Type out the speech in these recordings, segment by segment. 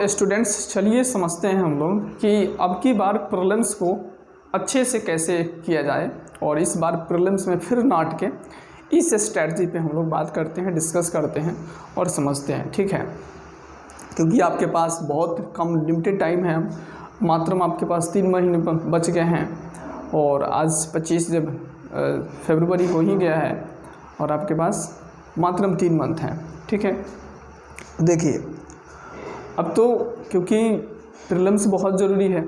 Students, चलिए समझते हैं हम लोग कि अब की बार प्रीलिम्स को अच्छे से कैसे किया जाए, और इस बार प्रीलिम्स में फिर नाट के इस स्ट्रैटेजी पे हम लोग बात करते हैं, डिस्कस करते हैं और समझते हैं। ठीक है, क्योंकि आपके पास बहुत कम लिमिटेड टाइम है, मात्र आपके पास 3 महीने बच गए हैं और आज 25 जब फरवरी हो ही गया है और आपके पास मात्र 3 मंथ हैं। ठीक है, देखिए अब तो क्योंकि प्रीलिम्स बहुत ज़रूरी है,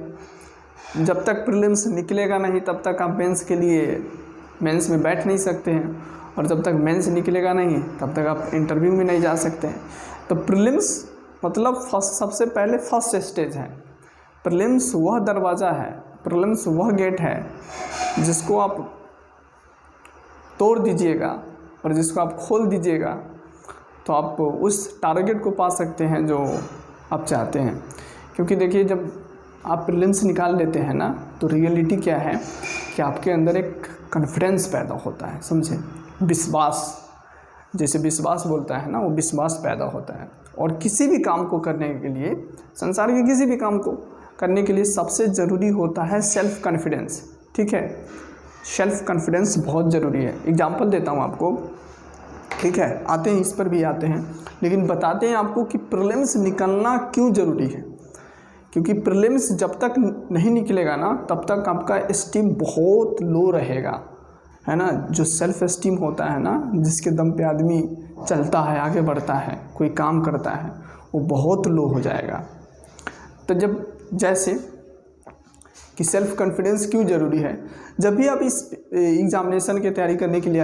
जब तक प्रीलिम्स निकलेगा नहीं तब तक आप मेंस के लिए मेंस में बैठ नहीं सकते हैं, और जब तक मेंस निकलेगा नहीं तब तक आप इंटरव्यू में नहीं जा सकते हैं। तो प्रीलिम्स मतलब सबसे पहले फर्स्ट स्टेज है। प्रीलिम्स वह दरवाज़ा है, प्रीलिम्स वह गेट है जिसको आप तोड़ दीजिएगा और जिसको आप खोल दीजिएगा तो आप उस टारगेट को पा सकते हैं जो आप चाहते हैं। क्योंकि देखिए, जब आप प्रीलिम्स निकाल लेते हैं ना, तो रियलिटी क्या है कि आपके अंदर एक कॉन्फिडेंस पैदा होता है, समझे, विश्वास, जैसे विश्वास बोलता है ना, वो विश्वास पैदा होता है। और किसी भी काम को करने के लिए, संसार के किसी भी काम को करने के लिए सबसे ज़रूरी होता है सेल्फ कॉन्फिडेंस। ठीक है, सेल्फ कॉन्फिडेंस बहुत ज़रूरी है। एग्जांपल देता हूँ आपको, ठीक है, आते हैं इस पर भी आते हैं, लेकिन बताते हैं आपको कि प्रीलिम्स निकलना क्यों ज़रूरी है। क्योंकि प्रीलिम्स जब तक नहीं निकलेगा ना तब तक आपका एस्टीम बहुत लो रहेगा, है ना। जो सेल्फ एस्टीम होता है ना, जिसके दम पे आदमी चलता है, आगे बढ़ता है, कोई काम करता है, वो बहुत लो हो जाएगा। तो जब जैसे कि सेल्फ कॉन्फिडेंस क्यों ज़रूरी है, जब भी आप इस एग्ज़ामिनेशन की तैयारी करने के लिए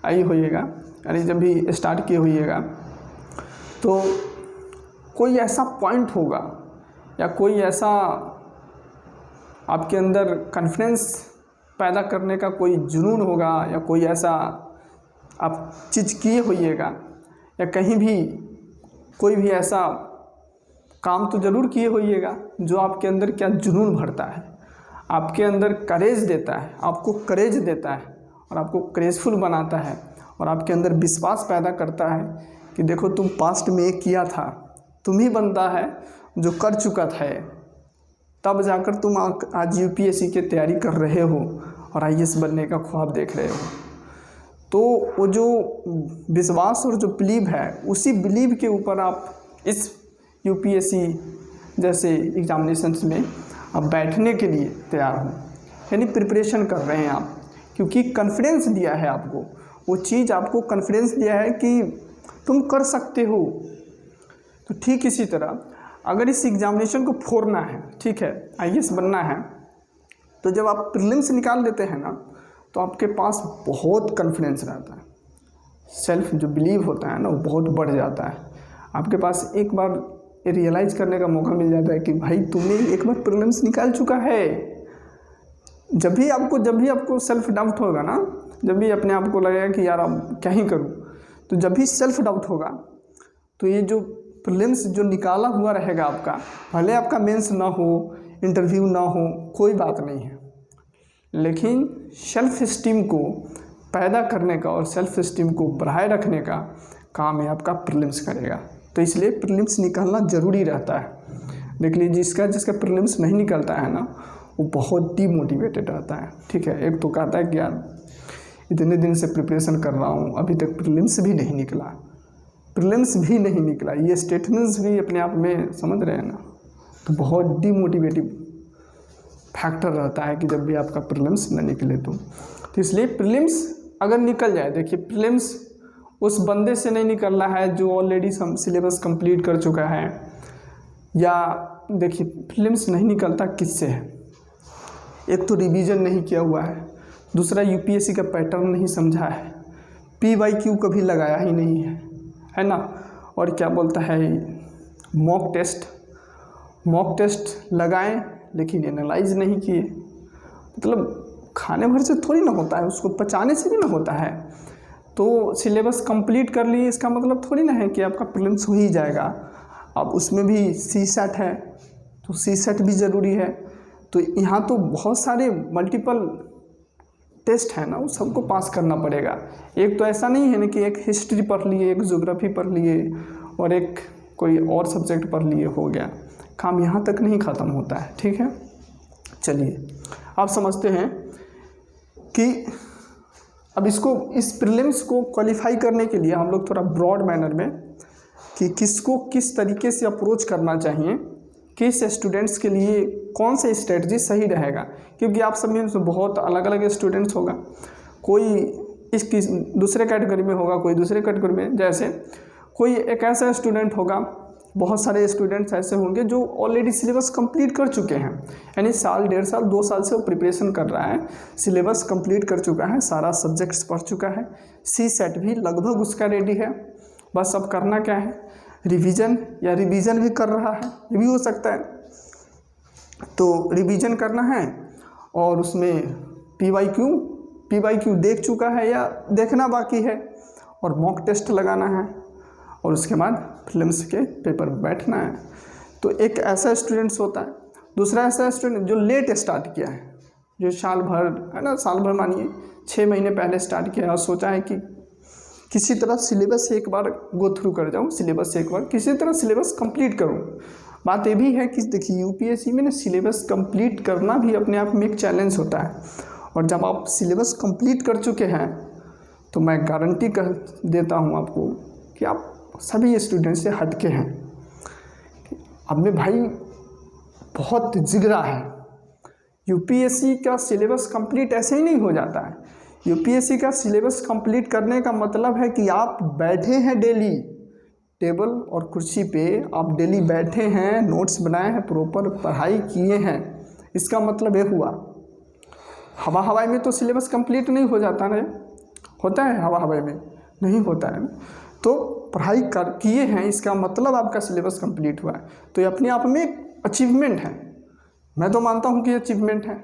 आई होइएगा, यानी जब भी स्टार्ट किए होइएगा, तो कोई ऐसा पॉइंट होगा या कोई ऐसा आपके अंदर कॉन्फिडेंस पैदा करने का कोई जुनून होगा, या कोई ऐसा आप चीज़ किए होइएगा, या कहीं भी कोई भी ऐसा काम तो ज़रूर किए होइएगा जो आपके अंदर क्या जुनून भरता है, आपके अंदर करेज देता है, आपको करेज देता है और आपको करेजफुल बनाता है, और आपके अंदर विश्वास पैदा करता है कि देखो तुम पास्ट में एक किया था, तुम ही बनता है जो कर चुका था, तब जाकर तुम आज यूपीएससी की तैयारी कर रहे हो और आईएएस बनने का ख्वाब देख रहे हो। तो वो जो विश्वास और जो बिलीव है, उसी बिलीव के ऊपर आप इस यूपीएससी जैसे एग्जामिनेशंस में अब बैठने के लिए तैयार हो, यानी प्रिपरेशन कर रहे हैं आप, क्योंकि कॉन्फिडेंस दिया है आपको, वो चीज़ आपको कॉन्फिडेंस दिया है कि तुम कर सकते हो। तो ठीक इसी तरह अगर इस एग्जामिनेशन को फोड़ना है, ठीक है, आईएएस बनना है, तो जब आप प्रीलिम्स निकाल लेते हैं ना तो आपके पास बहुत कॉन्फिडेंस रहता है, सेल्फ जो बिलीव होता है ना वो बहुत बढ़ जाता है। आपके पास एक बार रियलाइज़ करने का मौका मिल जाता है कि भाई तुमने एक बार प्रीलिम्स निकाल चुका है। जब भी आपको सेल्फ डाउट होगा ना, जब भी अपने आप को लगेगा कि यार अब क्या ही करूँ, तो जब भी सेल्फ डाउट होगा तो ये जो प्रीलिम्स जो निकाला हुआ रहेगा आपका, भले आपका मेंस ना हो, इंटरव्यू ना हो, कोई बात नहीं है, लेकिन सेल्फ एस्टीम को पैदा करने का और सेल्फ एस्टीम को बढ़ाए रखने का काम है आपका प्रीलिम्स करेगा। तो इसलिए प्रीलिम्स निकालना ज़रूरी रहता है। देख लीजिए, जिसका प्रीलिम्स नहीं निकलता है ना वो बहुत डीमोटिवेटेड रहता है। ठीक है, एक तो कहता है कि यार इतने दिन से प्रिपरेशन कर रहा हूँ, अभी तक प्रीलिम्स भी नहीं निकला, ये स्टेटमेंट्स भी अपने आप में समझ रहे हैं ना, तो बहुत डीमोटिवेटिव फैक्टर रहता है कि जब भी आपका प्रीलिम्स न निकले तो इसलिए प्रीलिम्स अगर निकल जाए, देखिए प्रीलिम्स उस बंदे से नहीं निकल रहा है जो ऑलरेडी सिलेबस कंप्लीट कर चुका है, या देखिए प्रीलिम्स नहीं निकलता किससे है, एक तो रिवीजन नहीं किया हुआ है, दूसरा यूपीएससी का पैटर्न नहीं समझा है, PYQ कभी लगाया ही नहीं है ना, और क्या बोलता है मॉक टेस्ट लगाएं लेकिन एनालाइज नहीं किए, मतलब खाने भर से थोड़ी ना होता है, उसको पचाने से भी ना होता है। तो सिलेबस कंप्लीट कर लिए इसका मतलब थोड़ी ना है कि आपका प्रीलिम्स हो ही जाएगा। अब उसमें भी CSAT है, तो CSAT भी ज़रूरी है। तो यहाँ तो बहुत सारे मल्टीपल टेस्ट है ना, वो सबको पास करना पड़ेगा। एक तो ऐसा नहीं है ना कि एक हिस्ट्री पढ़ लिए, एक ज्योग्राफी पढ़ लिए और एक कोई और सब्जेक्ट पढ़ लिए, हो गया काम, यहाँ तक नहीं ख़त्म होता है। ठीक है, चलिए आप समझते हैं कि अब इसको, इस प्रीलिम्स को क्वालिफाई करने के लिए हम लोग थोड़ा ब्रॉड मैनर में कि किसको किस तरीके से अप्रोच करना चाहिए, किस स्टूडेंट्स के लिए कौन सा स्ट्रेटजी सही रहेगा, क्योंकि आप सब में बहुत अलग अलग स्टूडेंट्स होगा, कोई इस दूसरे कैटेगरी में होगा, कोई दूसरे कैटेगरी में, जैसे कोई एक ऐसा स्टूडेंट होगा, बहुत सारे स्टूडेंट्स ऐसे होंगे जो ऑलरेडी सिलेबस कंप्लीट कर चुके हैं, यानी साल, 1.5 साल, 2 साल से वो प्रिपरेशन कर रहा है, सिलेबस कंप्लीट कर चुका है, सारा सब्जेक्ट्स पढ़ चुका है, सी सेट भी लगभग उसका रेडी है, बस अब करना क्या है, रिवीजन या रिवीजन भी कर रहा है, ये भी हो सकता है। तो रिवीजन करना है और उसमें पीवाईक्यू देख चुका है या देखना बाकी है, और मॉक टेस्ट लगाना है, और उसके बाद प्रीलिम्स के पेपर में बैठना है। तो एक ऐसा स्टूडेंट्स होता है। दूसरा ऐसा स्टूडेंट जो लेट स्टार्ट किया है, जो साल भर है ना, साल भर मानिए 6 महीने पहले स्टार्ट किया है और सोचा है कि किसी तरह सिलेबस एक बार गो थ्रू कर जाऊँ, सिलेबस एक बार किसी तरह सिलेबस कंप्लीट करूँ। बात ये भी है कि देखिए यूपीएससी में ना सिलेबस कंप्लीट करना भी अपने आप में एक चैलेंज होता है, और जब आप सिलेबस कंप्लीट कर चुके हैं तो मैं गारंटी कह देता हूँ आपको कि आप सभी स्टूडेंट से हटके हैं। अब में भाई बहुत जिगरा है, यूपीएससी का सिलेबस कंप्लीट ऐसे ही नहीं हो जाता है। यूपीएससी का सिलेबस कंप्लीट करने का मतलब है कि आप बैठे हैं डेली टेबल और कुर्सी पे, आप डेली बैठे हैं, नोट्स बनाए हैं, प्रॉपर पढ़ाई किए हैं, इसका मतलब ये हुआ। हवा हवाई में तो सिलेबस कंप्लीट नहीं हो जाता ना, होता है हवा हवाई में नहीं होता है। तो पढ़ाई कर किए हैं, इसका मतलब आपका सिलेबस कंप्लीट हुआ है, तो ये अपने आप में अचीवमेंट है। मैं तो मानता हूँ कि अचीवमेंट है।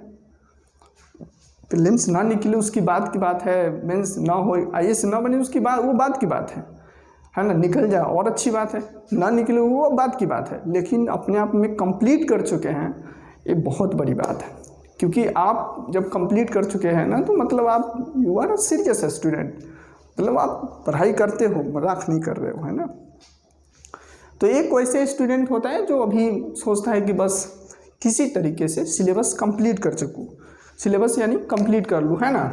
प्रीलिम्स ना निकले उसकी बात की बात है, मेंस ना हो, आईएएस ना बने उसकी बात, वो बात की बात है ना, निकल जाए और अच्छी बात है, ना निकले वो बात की बात है, लेकिन अपने आप में कंप्लीट कर चुके हैं, ये बहुत बड़ी बात है। क्योंकि आप जब कंप्लीट कर चुके हैं ना, तो मतलब आप you are a serious student, मतलब आप पढ़ाई करते हो, मजाक नहीं कर रहे हो, है ना। तो एक वैसे स्टूडेंट होता है जो अभी सोचता है कि बस किसी तरीके से सिलेबस कंप्लीट कर सकूँ, सिलेबस यानी कंप्लीट कर लूँ, है ना।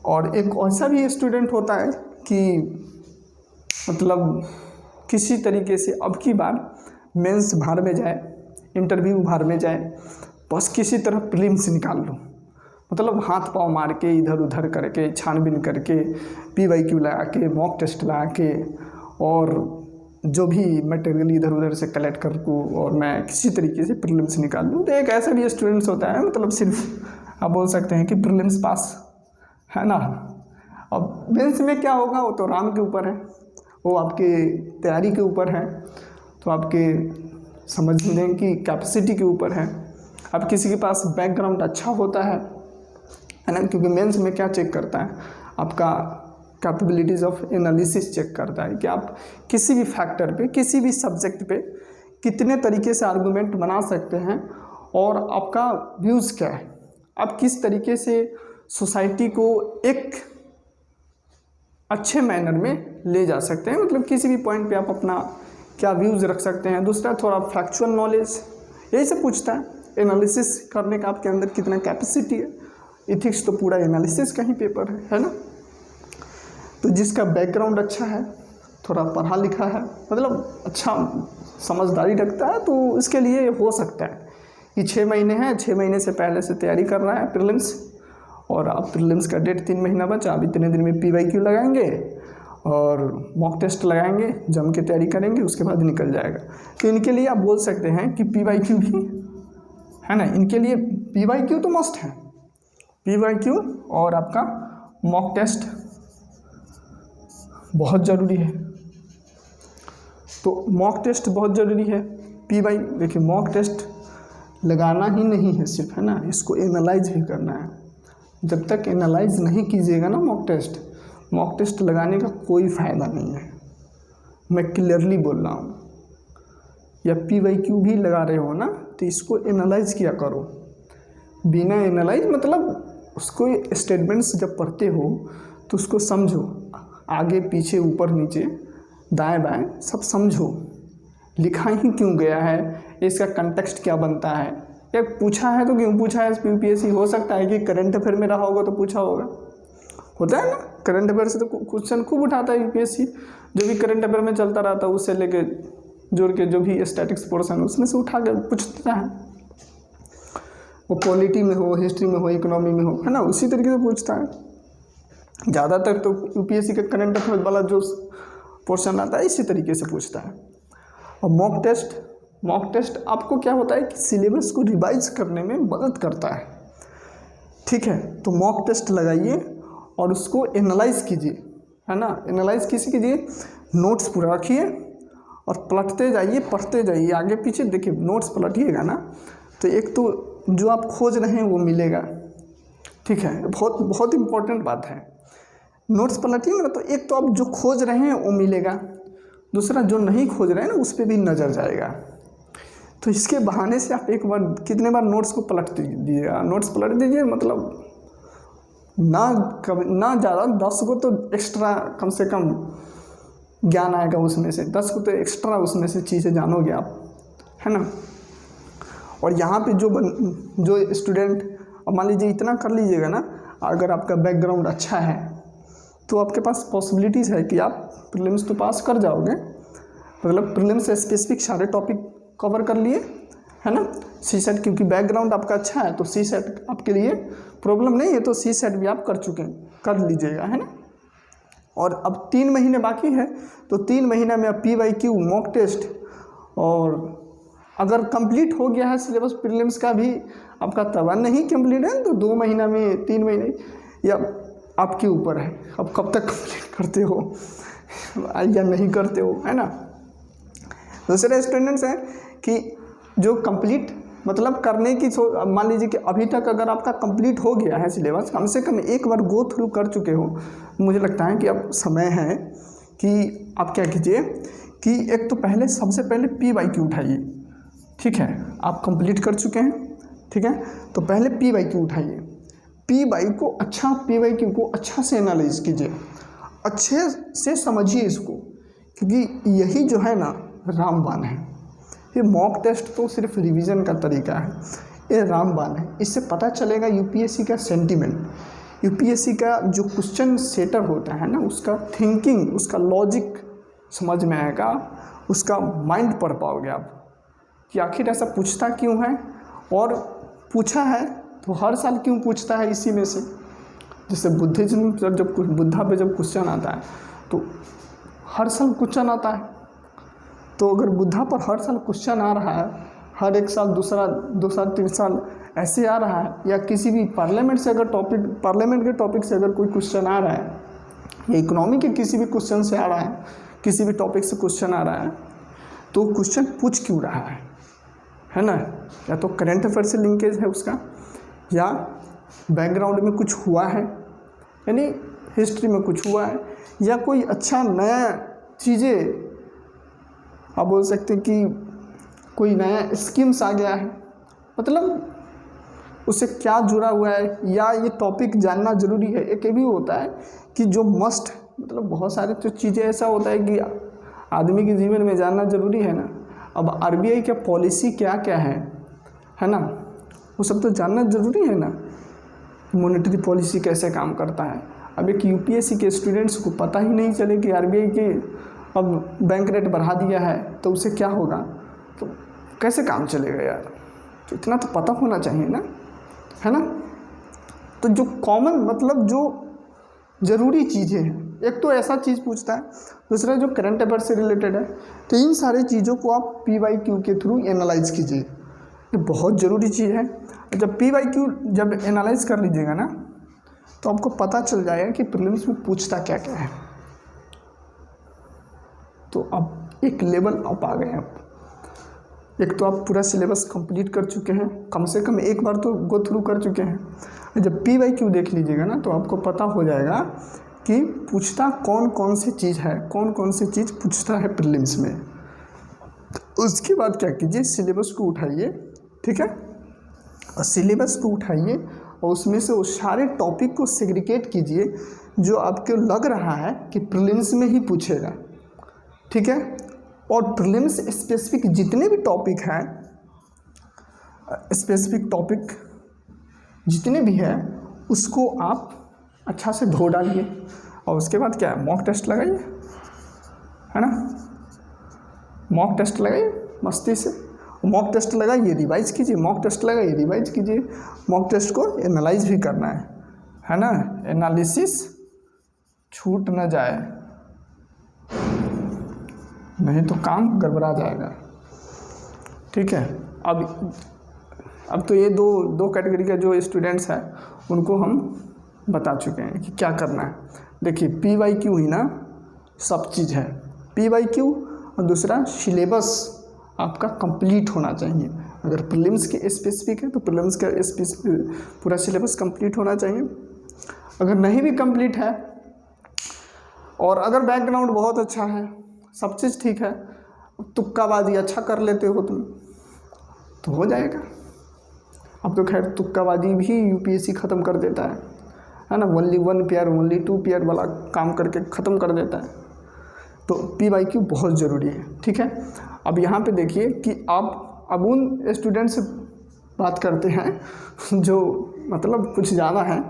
और एक ऐसा भी स्टूडेंट होता है कि मतलब किसी तरीके से अब की बार मेंस भार में जाए, इंटरव्यू भार में जाए, बस किसी तरह प्रीलिम्स निकाल लूँ, मतलब हाथ पाँव मार के, इधर उधर करके, छानबीन करके, पीवाईक्यू लगा के, मॉक टेस्ट लगा के, और जो भी मटेरियल इधर उधर से कलेक्ट कर लूँ और मैं किसी तरीके से प्रीलिम्स निकाल लूँ। तो एक ऐसा भी स्टूडेंट्स होता है, मतलब सिर्फ आप बोल सकते हैं कि प्रीलिम्स पास, है ना। अब मेंस में क्या होगा वो तो राम के ऊपर है, वो आपके तैयारी के ऊपर है, तो आपके समझने की कैपेसिटी के ऊपर है। अब किसी के पास बैकग्राउंड अच्छा होता है ना, क्योंकि मेंस में क्या चेक करता है, आपका कैपेबिलिटीज़ ऑफ एनालिसिस चेक करता है कि आप किसी भी फैक्टर पे, किसी भी सब्जेक्ट पे कितने तरीके से आर्गूमेंट बना सकते हैं, और आपका व्यूज़ क्या है, आप किस तरीके से सोसाइटी को एक अच्छे मैनर में ले जा सकते हैं, मतलब किसी भी पॉइंट पे आप अपना क्या व्यूज़ रख सकते हैं। दूसरा थोड़ा फैक्चुअल नॉलेज, यही सब पूछता है, एनालिसिस करने का आपके अंदर कितना कैपेसिटी है। इथिक्स तो पूरा एनालिसिस का ही पेपर है ना। तो जिसका बैकग्राउंड अच्छा है, थोड़ा पढ़ा लिखा है, मतलब अच्छा समझदारी रखता है, तो इसके लिए हो सकता है कि 6 महीने हैं, 6 महीने से पहले से तैयारी कर रहा है प्रीलिम्स, और अब प्रीलिम्स का डेट 3 महीना बचा, अब इतने दिन में पीवाईक्यू लगाएंगे और मॉक टेस्ट लगाएंगे, जम के तैयारी करेंगे, उसके बाद निकल जाएगा। तो इनके लिए आप बोल सकते हैं कि पीवाईक्यू भी है ना, इनके लिए पीवाईक्यू तो मस्ट है, पीवाईक्यू और आपका मॉक टेस्ट बहुत ज़रूरी है। तो मॉक टेस्ट बहुत ज़रूरी है। देखिए मॉक टेस्ट लगाना ही नहीं है सिर्फ, है ना, इसको एनालाइज भी करना है। जब तक एनालाइज नहीं कीजिएगा ना मॉक टेस्ट लगाने का कोई फ़ायदा नहीं है, मैं क्लियरली बोल रहा हूँ। या पीवाईक्यू भी लगा रहे हो ना, तो इसको एनालाइज किया करो। बिना एनालाइज मतलब उसको स्टेटमेंट्स जब पढ़ते हो तो उसको समझो, आगे पीछे ऊपर नीचे दाएं बाएं सब समझो, लिखा ही क्यों गया है, इसका कंटेक्स्ट क्या बनता है, या पूछा है तो क्यों पूछा है यूपीएससी। हो सकता है कि करंट अफेयर में रहा होगा तो पूछा होगा, होता है ना, करंट अफेयर से तो क्वेश्चन खूब उठाता है यूपीएससी, जो भी करंट अफेयर में चलता रहता है उससे लेके जोड़ के जो भी स्टैटिक्स पोर्शन है उसमें से उठा के पूछता है, वो पॉलिटी में हो, हिस्ट्री में हो, इकोनॉमी में हो, है ना, उसी तरीके से पूछता है। ज़्यादातर तो यूपीएससी का करंट अफेयर वाला जो पोर्शन आता है इसी तरीके से पूछता है। और मॉक टेस्ट आपको क्या होता है कि सिलेबस को रिवाइज करने में मदद करता है, ठीक है। तो मॉक टेस्ट लगाइए और उसको एनालाइज कीजिए, है ना, एनालाइज किसी कीजिए, नोट्स पूरा रखिए और पलटते जाइए, पढ़ते जाइए, आगे पीछे देखिए, नोट्स पलटिएगा ना तो एक तो जो आप खोज रहे हैं वो मिलेगा, ठीक है, बहुत बहुत इंपॉर्टेंट बात है। नोट्स पलटिएगा ना तो एक तो आप जो खोज रहे हैं वो मिलेगा, दूसरा जो नहीं खोज रहे हैं ना उस पर भी नज़र जाएगा। तो इसके बहाने से आप एक बार कितने बार नोट्स को पलट दीजिएगा, नोट्स पलट दीजिए, मतलब ना ज़्यादा 10 को तो एक्स्ट्रा कम से कम ज्ञान आएगा उसमें से, 10 को तो एक्स्ट्रा उसमें से चीज़ें जानोगे आप, है ना। और यहाँ पे जो स्टूडेंट, अब मान लीजिए इतना कर लीजिएगा ना, अगर आपका बैकग्राउंड अच्छा है तो आपके पास पॉसिबिलिटीज़ है कि आप प्रीलिम्स तो पास कर जाओगे, मतलब प्रीलिम्स से स्पेसिफिक सारे टॉपिक कवर कर लिए, है ना। सीसेट क्योंकि बैकग्राउंड आपका अच्छा है तो सीसेट आपके लिए प्रॉब्लम नहीं है, तो सीसेट भी आप कर लीजिएगा, है ना। और अब 3 महीने बाकी है तो 3 महीने में PYQ मॉक टेस्ट, और अगर कंप्लीट हो गया है सिलेबस प्रीलिम्स का भी आपका, तब नहीं कंप्लीट है तो 2 महीना में, 3 महीने, या आपके ऊपर है अब कब तक कंप्लीट करते हो या नहीं करते हो, है ना। दूसरे स्टूडेंट्स हैं कि जो कंप्लीट मतलब करने की, मान लीजिए कि अभी तक अगर आपका कंप्लीट हो गया है सिलेबस, कम से कम एक बार गो थ्रू कर चुके हो, मुझे लगता है कि अब समय है कि आप क्या कीजिए कि एक तो पहले सबसे पहले PYQ उठाइए, ठीक है, आप कंप्लीट कर चुके हैं, ठीक है, तो पहले PYQ उठाइए, PYQ को अच्छा से एनालाइज कीजिए, अच्छे से समझिए इसको, क्योंकि यही जो है ना रामबाण है। ये मॉक टेस्ट तो सिर्फ रिवीजन का तरीका है, ये रामबाण है। इससे पता चलेगा यूपीएससी का सेंटीमेंट, यूपीएससी का जो क्वेश्चन सेटर होता है ना, उसका थिंकिंग, उसका लॉजिक समझ में आएगा, उसका माइंड पढ़ पाओगे आप कि आखिर ऐसा पूछता क्यों है, और पूछा है तो हर साल क्यों पूछता है इसी में से। जैसे बुद्धिज्म पर जब क्वेश्चन आता है तो हर साल क्वेश्चन आता है, तो अगर बुद्धा पर हर साल क्वेश्चन आ रहा है, हर एक साल 2 साल 3 साल ऐसे आ रहा है, या किसी भी पार्लियामेंट से अगर पार्लियामेंट के टॉपिक से अगर कोई क्वेश्चन आ रहा है, या इकोनॉमी के किसी भी क्वेश्चन से आ रहा है, किसी भी टॉपिक से क्वेश्चन आ रहा है, तो क्वेश्चन पूछ क्यों रहा है ना। या तो करंट अफेयर से लिंकेज है उसका, या बैकग्राउंड में कुछ हुआ है, यानी हिस्ट्री में कुछ हुआ है, या कोई अच्छा नया चीज़ें आप बोल सकते हैं कि कोई नया स्कीम्स आ गया है, मतलब उससे क्या जुड़ा हुआ है, या ये टॉपिक जानना ज़रूरी है। एक ये भी होता है कि जो मस्ट, मतलब बहुत सारे तो चीज़ें ऐसा होता है कि आदमी के जीवन में जानना ज़रूरी है ना। अब RBI का पॉलिसी क्या क्या है ना, वो सब तो जानना ज़रूरी है ना, मॉनेटरी पॉलिसी कैसे काम करता है। अब एक यूपीएससी के स्टूडेंट्स को पता ही नहीं चले कि RBI के अब बैंक रेट बढ़ा दिया है तो उससे क्या होगा, तो कैसे काम चलेगा यार, तो इतना तो पता होना चाहिए ना, है ना। तो जो कॉमन, मतलब जो ज़रूरी चीज़ें हैं, एक तो ऐसा चीज़ पूछता है, दूसरा जो करंट अफेयर से रिलेटेड है, तो इन सारी चीज़ों को आप PYQ के थ्रू एनालाइज कीजिए, ये बहुत ज़रूरी चीज़ है। जब PYQ जब एनालाइज कर लीजिएगा ना तो आपको पता चल जाएगा कि प्रीलिम्स में पूछता क्या क्या है, तो अब एक लेवल अप आ गए आप। एक तो आप पूरा सिलेबस कंप्लीट कर चुके हैं, कम से कम एक बार तो गो थ्रू कर चुके हैं। जब PYQ देख लीजिएगा ना तो आपको पता हो जाएगा कि पूछता कौन कौन सी चीज़ है, कौन कौन सी चीज़ पूछता है प्रीलिम्स में। उसके बाद क्या कीजिए, सिलेबस को उठाइए, ठीक है, और सिलेबस को उठाइए और उसमें से वो सारे टॉपिक को सेग्रीगेट कीजिए जो आपको लग रहा है कि प्रीलिम्स में ही पूछेगा। ठीक है। और प्रीलिम्स स्पेसिफिक जितने भी टॉपिक हैं, स्पेसिफिक टॉपिक जितने भी हैं उसको आप अच्छा से धो डालिए और उसके बाद क्या है, मॉक टेस्ट लगाइए, है ना। मॉक टेस्ट लगाइए मस्ती से, मॉक टेस्ट लगाइए रिवाइज कीजिए, मॉक टेस्ट लगाइए रिवाइज कीजिए। मॉक टेस्ट को एनालाइज भी करना है ना, एनालिसिस छूट ना जाए, नहीं तो काम गड़बड़ा जाएगा, ठीक है। अब तो ये दो कैटेगरी का जो स्टूडेंट्स हैं उनको हम बता चुके हैं कि क्या करना है। देखिए PYQ ही ना सब चीज़ है, PYQ, और दूसरा सिलेबस आपका कंप्लीट होना चाहिए। अगर प्रीलिम्स के स्पेसिफिक है तो प्रीलिम्स का पूरा सिलेबस कंप्लीट होना चाहिए। अगर नहीं भी कंप्लीट है और अगर बैकग्राउंड बहुत अच्छा है, सब चीज़ ठीक है, तुक्काबाजी अच्छा कर लेते हो तुम तो हो जाएगा। अब तो खैर तुक्काबाजी भी UPSC ख़त्म कर देता है ना, ओनली 1 पेयर ओनली 2 पेयर वाला काम करके ख़त्म कर देता है। तो PYQ बहुत ज़रूरी है, ठीक है। अब यहाँ पे देखिए कि आप अब उन स्टूडेंट से बात करते हैं जो मतलब कुछ ज़्यादा हैं,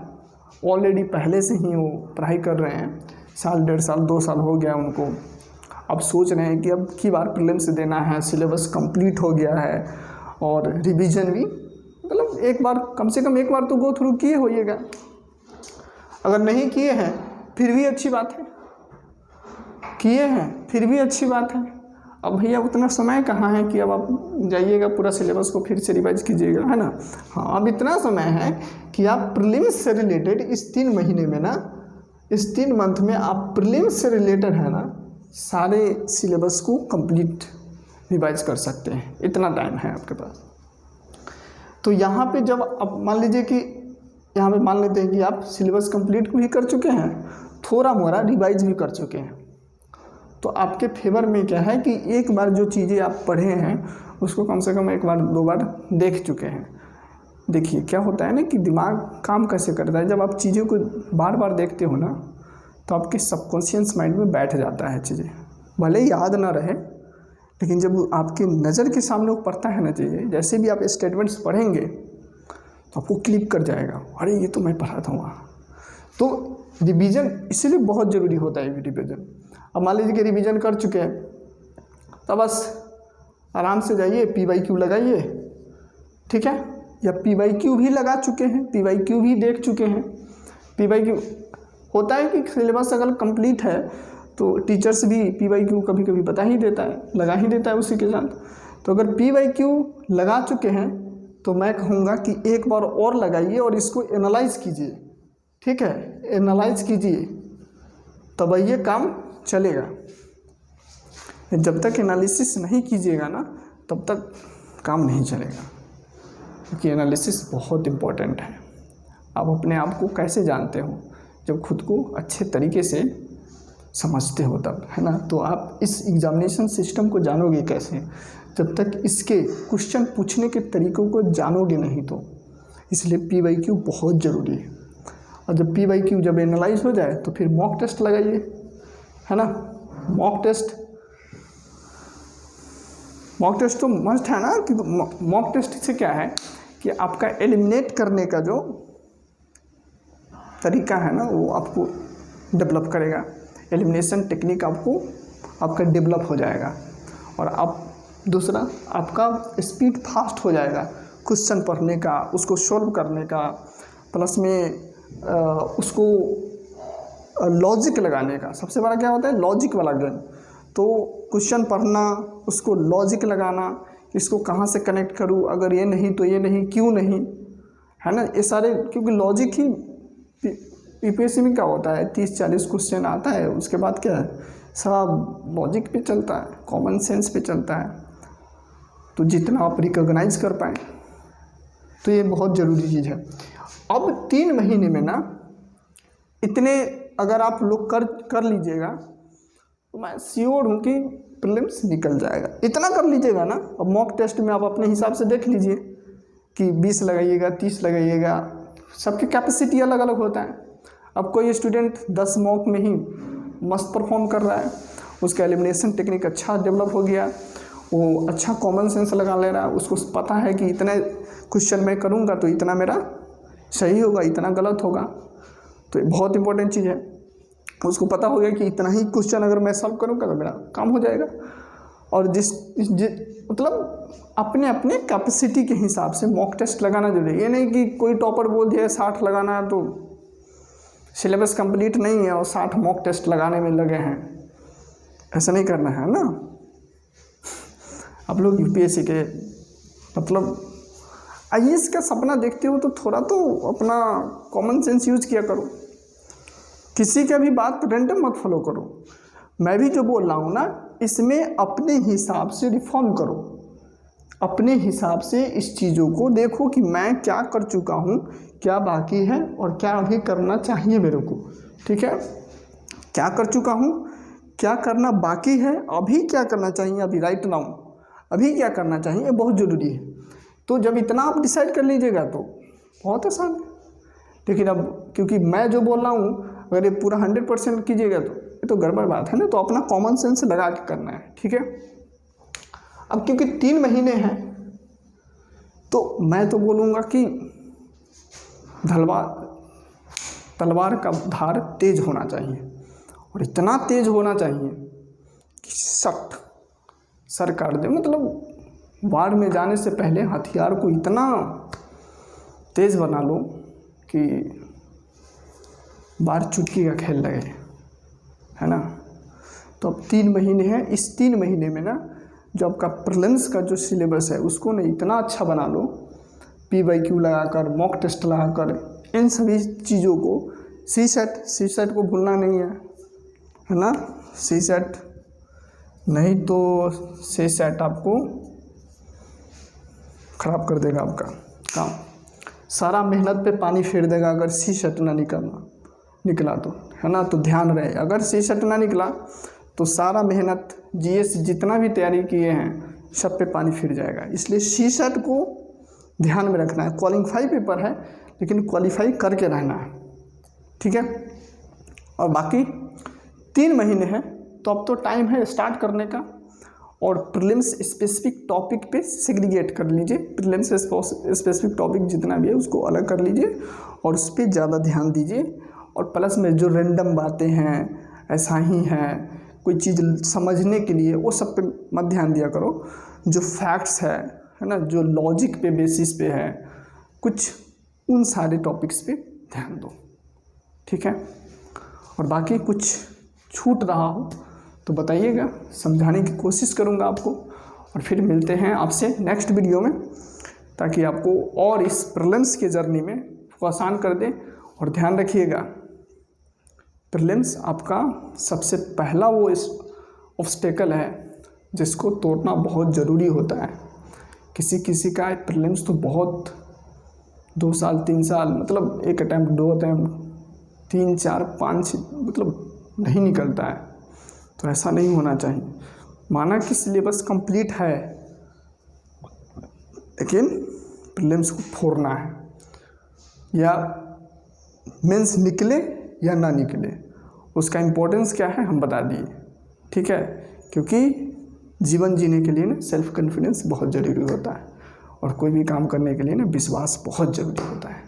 ऑलरेडी पहले से ही वो पढ़ाई कर रहे हैं, साल 1.5 साल 2 साल हो गया उनको। अब सोच रहे हैं कि अब की बार प्रीलिम्स देना है, सिलेबस कंप्लीट हो गया है और रिवीजन भी मतलब एक बार कम से कम एक बार तो गो थ्रू किए होइएगा। अगर नहीं किए हैं फिर भी अच्छी बात है, किए हैं फिर भी अच्छी बात है। अब भैया उतना समय कहाँ है कि अब आप जाइएगा पूरा सिलेबस को फिर से रिवाइज कीजिएगा, है ना। हाँ, अब इतना समय है कि आप प्रीलिम्स से रिलेटेड इस 3 महीने में ना, इस 3 मंथ में आप प्रीलिम्स से रिलेटेड है ना सारे सिलेबस को कंप्लीट रिवाइज कर सकते हैं, इतना टाइम है आपके पास। तो यहाँ पे जब अब मान लीजिए कि यहाँ पे मान लेते हैं कि आप सिलेबस कंप्लीट भी कर चुके हैं, थोड़ा मोड़ा रिवाइज भी कर चुके हैं, तो आपके फेवर में क्या है कि एक बार जो चीज़ें आप पढ़े हैं उसको कम से कम 1 बार 2 बार देख चुके हैं। देखिए क्या होता है ना कि दिमाग काम कैसे करता है, जब आप चीज़ों को बार बार देखते हो ना तो आपके सबकॉन्शियस माइंड में बैठ जाता है चीज़ें, भले ही याद ना रहे लेकिन जब आपके नज़र के सामने वो पढ़ता है ना चीज़ें, जैसे भी आप स्टेटमेंट्स पढ़ेंगे तो आपको क्लिक कर जाएगा, अरे ये तो मैं पढ़ा था वहाँ। तो रिवीजन इसलिए बहुत ज़रूरी होता है रिवीजन। अब मान लीजिए कि रिवीजन कर चुके हैं तो बस आराम से जाइए PYQ लगाइए, ठीक है, या PYQ भी लगा चुके हैं, PYQ भी देख चुके हैं। PYQ होता है कि सिलेबस अगर कंप्लीट है तो टीचर्स भी PYQ कभी कभी बता ही देता है, लगा ही देता है उसी के साथ। तो अगर PYQ लगा चुके हैं तो मैं कहूँगा कि एक बार और लगाइए और इसको एनालाइज कीजिए, ठीक है, एनालाइज कीजिए, तब ये काम चलेगा। जब तक एनालिसिस नहीं कीजिएगा ना तब तक काम नहीं चलेगा, क्योंकि एनालिसिस बहुत इम्पोर्टेंट है। आप अपने आप को कैसे जानते हो, जब खुद को अच्छे तरीके से समझते हो तब, है ना। तो आप इस एग्जामिनेशन सिस्टम को जानोगे कैसे, जब तक इसके क्वेश्चन पूछने के तरीक़ों को जानोगे नहीं तो। इसलिए PYQ बहुत ज़रूरी है। और जब PYQ जब एनालाइज हो जाए तो फिर मॉक टेस्ट लगाइए, है ना। मॉक टेस्ट तो मस्ट है ना, कि मॉक टेस्ट से क्या है कि आपका एलिमिनेट करने का जो तरीका है ना वो आपको डेवलप करेगा, एलिमिनेशन टेक्निक आपका डेवलप हो जाएगा। और आप दूसरा आपका स्पीड फास्ट हो जाएगा क्वेश्चन पढ़ने का, उसको सॉल्व करने का, प्लस में उसको लॉजिक लगाने का। सबसे बड़ा क्या होता है, लॉजिक वाला गेम। तो क्वेश्चन पढ़ना, उसको लॉजिक लगाना, इसको कहाँ से कनेक्ट करूँ, अगर ये नहीं तो ये नहीं, क्यों नहीं, है ना, ये सारे। क्योंकि लॉजिक ही UPSC में क्या होता है, 30-40 क्वेश्चन आता है, उसके बाद क्या है, सब लॉजिक पे चलता है, कॉमन सेंस पे चलता है। तो जितना आप रिकॉग्नाइज कर पाएँ तो ये बहुत ज़रूरी चीज़ है। अब 3 महीने में ना इतने अगर आप लोग कर लीजिएगा तो मैं श्योर हूँ कि प्रीलिम्स निकल जाएगा। इतना कर लीजिएगा ना। अब मॉक टेस्ट में आप अपने हिसाब से देख लीजिए कि 20 लगाइएगा, 30 लगाइएगा, सबकी कैपेसिटी अलग अलग होता है। अब कोई स्टूडेंट 10 मॉक में ही मस्त परफॉर्म कर रहा है उसका एलिमिनेशन टेक्निक अच्छा डेवलप हो गया, वो अच्छा कॉमन सेंस लगा ले रहा है, उसको पता है कि इतने क्वेश्चन मैं करूँगा तो इतना मेरा सही होगा, इतना गलत होगा। तो ये बहुत इंपॉर्टेंट चीज़ है। उसको पता हो गया कि इतना ही क्वेश्चन अगर मैं सॉल्व करूँगा तो मेरा काम हो जाएगा। और मतलब अपने अपने कैपेसिटी के हिसाब से मॉक टेस्ट लगाना जरूरी है। ये नहीं कि कोई टॉपर बोल दिया 60 लगाना है तो सिलेबस कंप्लीट नहीं है और 60 मॉक टेस्ट लगाने में लगे हैं, ऐसा नहीं करना है ना। आप लोग यूपीएससी के मतलब आईएएस का सपना देखते हो तो थोड़ा तो अपना कॉमन सेंस यूज किया करो, किसी का भी बात रैंडम मत फॉलो करो। मैं भी जो बोल रहा हूँ ना, इसमें अपने हिसाब से रिफॉर्म करो, अपने हिसाब से इस चीज़ों को देखो कि मैं क्या कर चुका हूँ, क्या बाकी है और क्या अभी करना चाहिए मेरे को। ठीक है, क्या कर चुका हूँ, क्या करना बाकी है, अभी क्या करना चाहिए, अभी राइट नाउ अभी क्या करना चाहिए, बहुत ज़रूरी है। तो जब इतना आप डिसाइड कर लीजिएगा तो बहुत आसान है। लेकिन अब क्योंकि मैं जो बोल रहा हूँ अगर ये पूरा 100% कीजिएगा तो ये तो गड़बड़ बात है ना। तो अपना कॉमन सेंस लगा के करना है। ठीक है, अब क्योंकि 3 महीने हैं तो मैं तो बोलूँगा कि तलवार का धार तेज होना चाहिए, और इतना तेज होना चाहिए कि सट सर काट दे। मतलब वार में जाने से पहले हथियार को इतना तेज बना लो कि बार चुटकी का खेल लगे, है ना। तो अब 3 महीने हैं, इस 3 महीने में ना जो आपका प्रीलिम्स का जो सिलेबस है उसको ना इतना अच्छा बना लो, PYQ लगाकर, मॉक टेस्ट लगाकर, इन सभी चीज़ों को, सी सेट को भूलना नहीं है ना। सी सेट नहीं तो सी सेट आपको ख़राब कर देगा आपका काम, सारा मेहनत पे पानी फेर देगा अगर सी सेट ना निकला तो, है ना। तो ध्यान रहे, अगर सी सेट ना निकला तो सारा मेहनत जीएस जितना भी तैयारी किए हैं सब पे पानी फिर जाएगा। इसलिए सी सेट को ध्यान में रखना है। क्वालिफाई पेपर है लेकिन क्वालिफाई करके रहना है। ठीक है, और बाकी 3 महीने हैं तो अब तो टाइम है स्टार्ट करने का। और प्रीलिम्स स्पेसिफिक टॉपिक पे सेग्रीगेट कर लीजिए, प्रीलिम्स स्पेसिफिक टॉपिक जितना भी है उसको अलग कर लीजिए और उस पर ज़्यादा ध्यान दीजिए। और प्लस में जो रैंडम बातें हैं, ऐसा ही है, कोई चीज़ समझने के लिए वो सब पे मत ध्यान दिया करो। जो फैक्ट्स है ना, जो लॉजिक पे बेसिस पे है कुछ, उन सारे टॉपिक्स पे ध्यान दो। ठीक है, और बाकी कुछ छूट रहा हो तो बताइएगा, समझाने की कोशिश करूँगा आपको। और फिर मिलते हैं आपसे नेक्स्ट वीडियो में, ताकि आपको और इस प्रीलिम्स के जर्नी में को आसान कर दे। और ध्यान रखिएगा, प्रीलिम्स आपका सबसे पहला वो ऑब्स्टेकल है जिसको तोड़ना बहुत ज़रूरी होता है। किसी का प्रीलिम्स तो बहुत 2 साल 3 साल, मतलब एक अटैम्प्ट 2 अटैम्प्ट 3 4 5 मतलब नहीं निकलता है। तो ऐसा नहीं होना चाहिए। माना कि सिलेबस कंप्लीट है लेकिन प्रीलिम्स को फोड़ना है, या मेंस निकले या ना निकले, उसका इम्पोर्टेंस क्या है हम बता दिए। ठीक है, क्योंकि जीवन जीने के लिए ना सेल्फ कॉन्फिडेंस बहुत ज़रूरी होता है, और कोई भी काम करने के लिए ना विश्वास बहुत ज़रूरी होता है।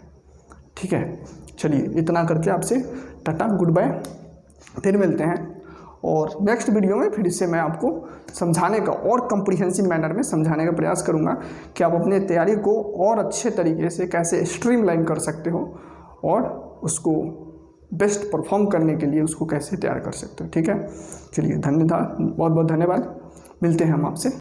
ठीक है, चलिए इतना करके आपसे टाटा गुड बाय, फिर मिलते हैं। और नेक्स्ट वीडियो में फिर से मैं आपको समझाने का और कम्प्रीहेंसिव मैनर में समझाने का प्रयास करूंगा कि आप अपने तैयारी को और अच्छे तरीके से कैसे स्ट्रीमलाइन कर सकते हो और उसको बेस्ट परफॉर्म करने के लिए उसको कैसे तैयार कर सकते हो। ठीक है, चलिए धन्यवाद, बहुत बहुत धन्यवाद, मिलते हैं हम आपसे।